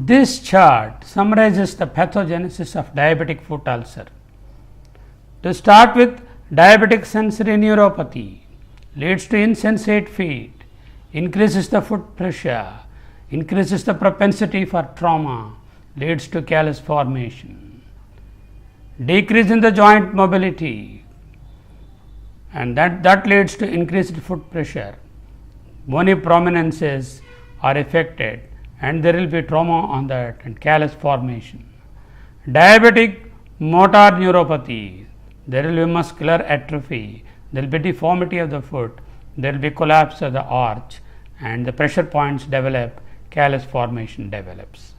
This chart summarizes the pathogenesis of diabetic foot ulcer. To start with, diabetic sensory neuropathy leads to insensate feet, increases the foot pressure, increases the propensity for trauma, leads to callus formation, decrease in the joint mobility, and that leads to increased foot pressure. Bony prominences are affected and there will be trauma on that and callus formation. Diabetic motor neuropathy, there will be muscular atrophy, there will be deformity of the foot, there will be collapse of the arch and the pressure points develop, callus formation develops.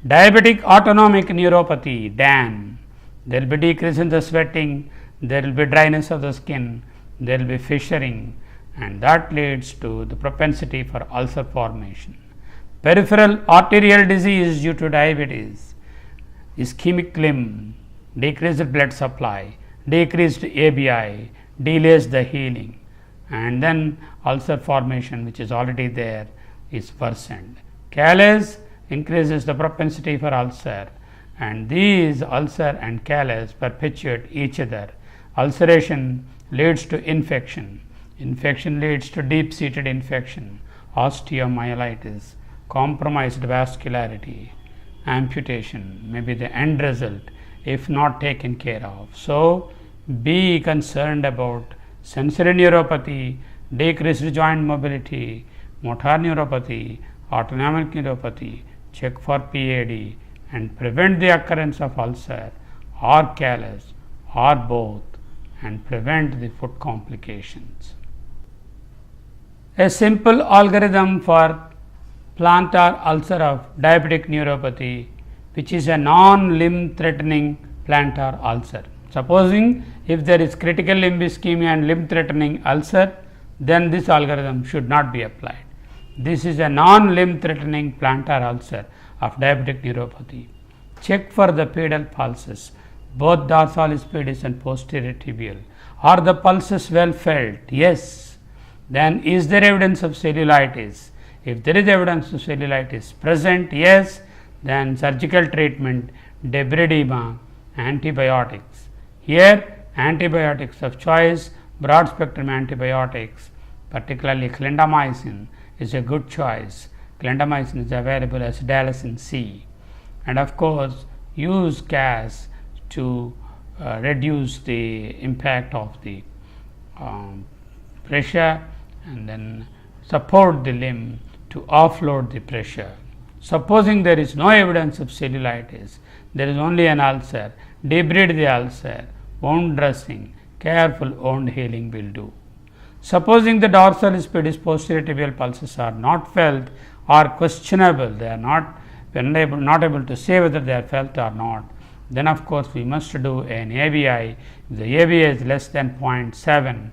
Diabetic autonomic neuropathy, DAN, there will be decrease in the sweating, there will be dryness of the skin, there will be fissuring, and that leads to the propensity for ulcer formation. Peripheral arterial disease due to diabetes, ischemic limb, decreased blood supply, decreased ABI, delays the healing, and then ulcer formation which is already there is worsened. Callus increases the propensity for ulcer, and these ulcer and callus perpetuate each other. Ulceration leads to infection, infection leads to deep seated infection, osteomyelitis, compromised vascularity, amputation may be the end result if not taken care of. So, be concerned about sensory neuropathy, decreased joint mobility, motor neuropathy, autonomic neuropathy, check for PAD and prevent the occurrence of ulcer or callus or both and prevent the foot complications. A simple algorithm for plantar ulcer of diabetic neuropathy, which is a non-limb threatening plantar ulcer. Supposing if there is critical limb ischemia and limb threatening ulcer, then this algorithm should not be applied. This is a non-limb threatening plantar ulcer of diabetic neuropathy. Check for the pedal pulses, both dorsalis pedis and posterior tibial. Are the pulses well felt? Yes. Then is there evidence of cellulitis? If there is evidence of cellulitis present, yes, then surgical treatment, debridema, antibiotics. Here, antibiotics of choice, broad spectrum antibiotics, particularly clindamycin is a good choice. Clindamycin is available as Dalacin C, and of course, use gas to reduce the impact of the pressure and then support the limb to offload the pressure. Supposing there is no evidence of cellulitis, there is only an ulcer, debride the ulcer, wound dressing, careful wound healing will do. Supposing the dorsalis pedis posterior tibial pulses are not felt or questionable, they are not able to say whether they are felt or not, then of course we must do an ABI. If the ABI is less than 0.7,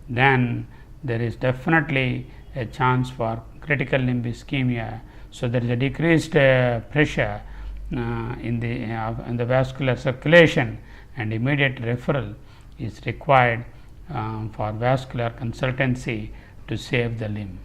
then there is definitely a chance for critical limb ischemia. So, there is a decreased pressure in the vascular circulation and immediate referral is required for vascular consultancy to save the limb.